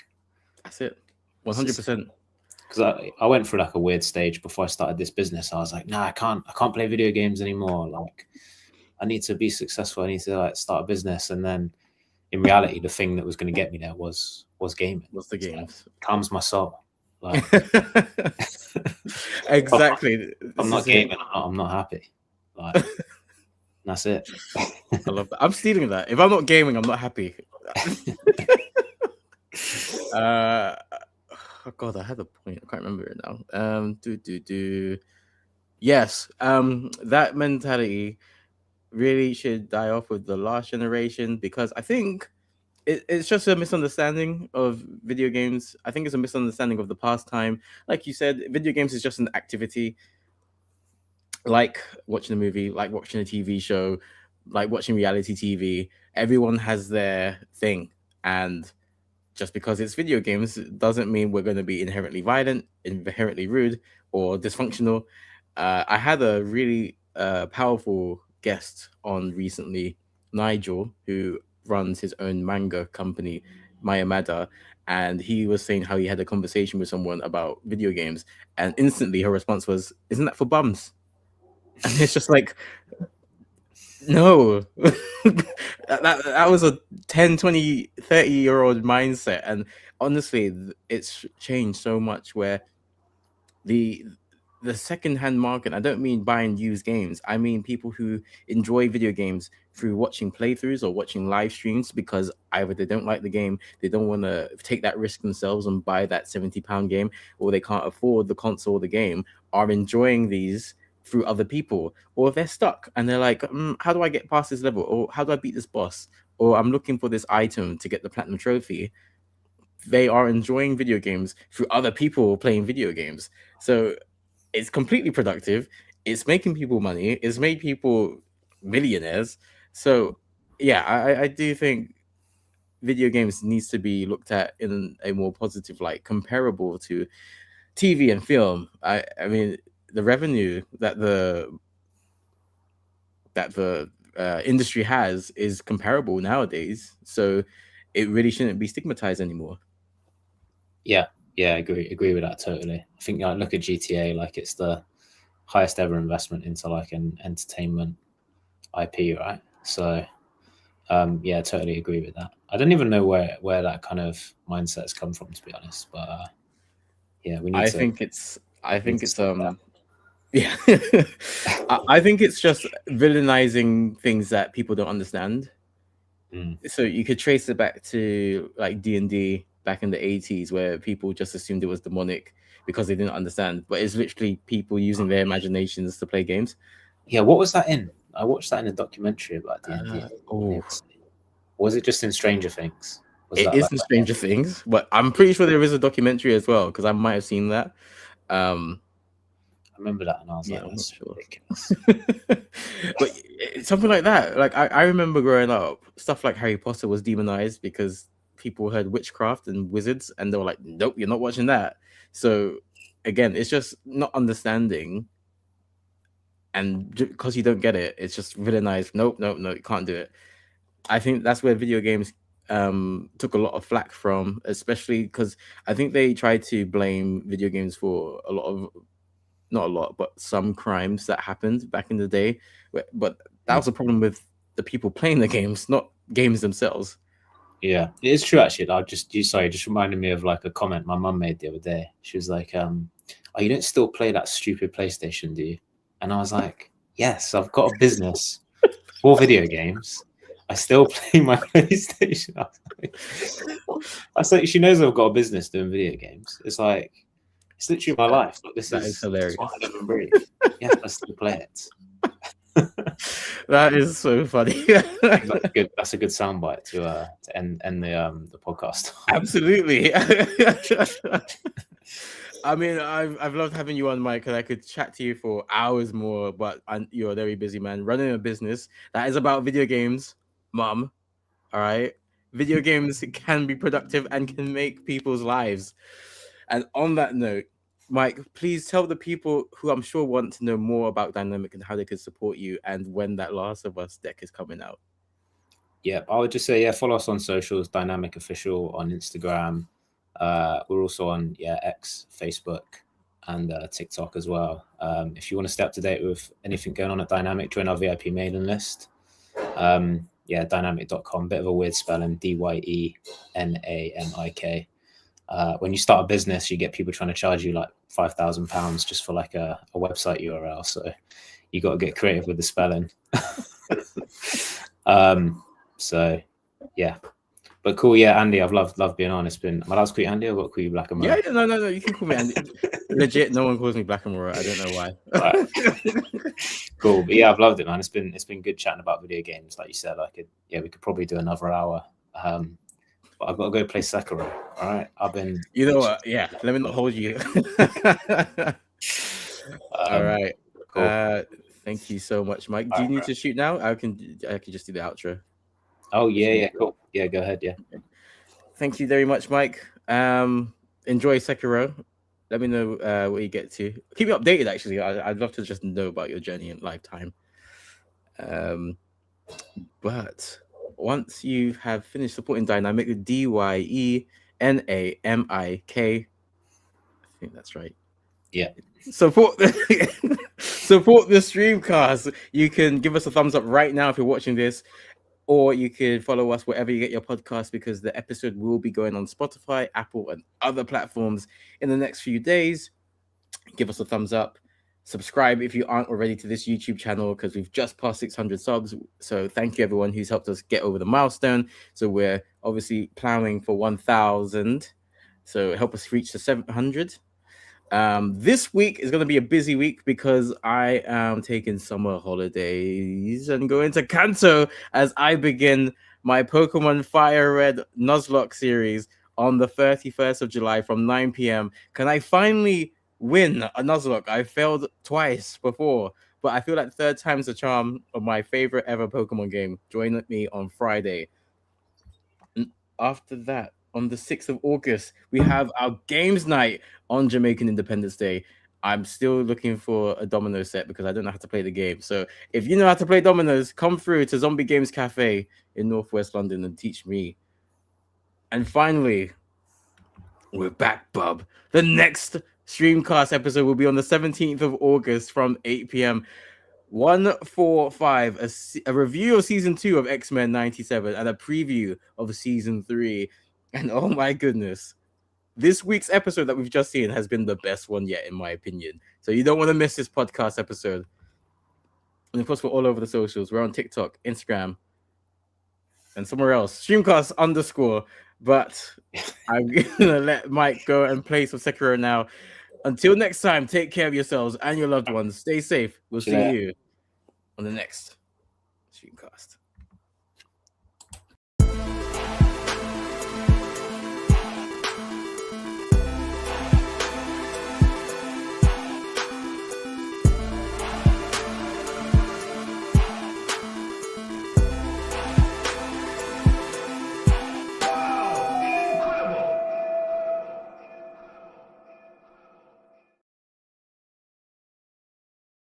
that's it, 100%. Because I went through like a weird stage before I started this business. I was like, nah, I can't play video games anymore. Like, I need to be successful. I need to like start a business. And then in reality, the thing that was going to get me there was gaming. Was the games. Like, calms my soul. Like, exactly. I'm not gaming. I'm not happy. Like, that's it. I love that. I'm stealing that. If I'm not gaming, I'm not happy. Oh God, I had a point. I can't remember it now. Yes, that mentality really should die off with the last generation, because I think it's just a misunderstanding of video games. I think it's a misunderstanding of the pastime. Like you said, video games is just an activity, like watching a movie, like watching a TV show, like watching reality TV. Everyone has their thing, and just because it's video games doesn't mean we're going to be inherently violent, inherently rude, or dysfunctional. I had a really powerful guest on recently, Nigel, who runs his own manga company, Mayamada, and he was saying how he had a conversation with someone about video games, and instantly her response was, "Isn't that for bums?" And it's just like, no. that was a 10, 20, 30-year-old mindset, and honestly it's changed so much, where the second-hand market, I don't mean buying used games, I mean people who enjoy video games through watching playthroughs or watching live streams, because either they don't like the game, they don't want to take that risk themselves and buy that £70 game, or they can't afford the console or the game, are enjoying these through other people. Or they're stuck and they're like, how do I get past this level, or how do I beat this boss, or I'm looking for this item to get the platinum trophy. They are enjoying video games through other people playing video games. So it's completely productive. it's making people money. It's made people millionaires. So yeah, I do think video games needs to be looked at in a more positive light, comparable to TV and film. I mean, the revenue that the industry has is comparable nowadays. So it really shouldn't be stigmatized anymore. Yeah, I agree with that totally. I think like look at GTA, like it's the highest ever investment into like an entertainment IP, right? So yeah, totally agree with that. I don't even know where that kind of mindset has come from, to be honest. But yeah, we need I to. think it's That. yeah. I think it's just villainizing things that people don't understand. So you could trace it back to like D&D back in the 80s, where people just assumed it was demonic because they didn't understand, but it's literally people using their imaginations to play games. Yeah, what was that in? I watched that in a documentary about D&D. Was it just in Stranger Things? It is in Stranger Things, but I'm pretty sure there is a documentary as well, because I might have seen that. I remember that, and I was like, I'm not sure. Ridiculous. But something like that. Like I remember growing up, stuff like Harry Potter was demonized because people heard witchcraft and wizards, and they were like, "Nope, you're not watching that." So again, it's just not understanding, and because you don't get it, it's just villainized. Nope, you can't do it. I think that's where video games took a lot of flack from, especially because I think they tried to blame video games for a lot of, not a lot, but some crimes that happened back in the day. But that was a problem with the people playing the games, not games themselves. Yeah, it is true actually. Just reminded me of like a comment my mum made the other day. She was like, "Oh, you don't still play that stupid PlayStation, do you?" And I was like, "Yes, I've got a business for video games. I still play my PlayStation." I was like, she knows I've got a business doing video games. It's like, it's literally my life. Like, this is hilarious. What I live and breathe. Yes, I still play it. That is so funny. That's a good soundbite to end the podcast. Absolutely. I mean, I've loved having you on, Mike, and I could chat to you for hours more. But you're a very busy man running a business that is about video games, Mom. All right, video games can be productive and can make people's lives. And on that note, Mike, please tell the people who I'm sure want to know more about Dyenamik and how they can support you, and when that Last of Us deck is coming out. Yeah, I would just say, follow us on socials, Dyenamik Official on Instagram. We're also on X, Facebook, and TikTok as well. If you want to stay up to date with anything going on at Dyenamik, join our VIP mailing list. Dyenamik.com, bit of a weird spelling, Dyenamik. When you start a business, you get people trying to charge you like £5,000 just for like a website URL. So you got to get creative with the spelling. So yeah, but cool. Yeah, Andy, I've loved being on. It's been, am I allowed to call you Andy? I've got to call you Black and Moore. Yeah, no, you can call me Andy. Legit, no one calls me Black and Moore. I don't know why. Right. Cool, but yeah, I've loved it, man. It's been good chatting about video games, like you said. We could probably do another hour. But I've got to go play Sekiro. All right, I've been. You know what? Yeah, let me not hold you. All right. Cool. Thank you so much, Mike. Do you need to shoot now? I can just do the outro. Oh yeah, cool. Yeah, go ahead. Yeah. Thank you very much, Mike. Enjoy Sekiro. Let me know where you get to. Keep me updated. Actually, I'd love to just know about your journey in lifetime. But once you have finished supporting Dyenamik, Dyenamik, I think that's right. Yeah. Support the Streamcast. You can give us a thumbs up right now if you're watching this, or you can follow us wherever you get your podcast, because the episode will be going on Spotify, Apple, and other platforms in the next few days. Give us a thumbs up. Subscribe if you aren't already to this YouTube channel, because we've just passed 600 subs. So thank you everyone who's helped us get over the milestone. So we're obviously plowing for 1,000. So help us reach the 700. This week is going to be a busy week because I am taking summer holidays and going to Kanto as I begin my Pokemon Fire Red Nuzlocke series on the 31st of July from 9 p.m. Can I finally win a Nuzlocke. I failed twice before, but I feel like third time's the charm of my favorite ever Pokemon game. Join me on Friday. And after that, on the 6th of August, we have our games night on Jamaican Independence Day. I'm still looking for a domino set because I don't know how to play the game. So if you know how to play dominoes, come through to Zombie Games Cafe in Northwest London and teach me. And finally, we're back, bub. The next Streamcast episode will be on the 17th of August from 8 p.m. 145, a review of season 2 of X-Men 97 and a preview of season 3. And oh my goodness, this week's episode that we've just seen has been the best one yet, in my opinion. So you don't want to miss this podcast episode. And of course, we're all over the socials. We're on TikTok, Instagram, and somewhere else. Streamcast _. But I'm gonna let Mike go and play some Sekiro now. Until next time, take care of yourselves and your loved ones. Stay safe. We'll see you on the next Streamcast.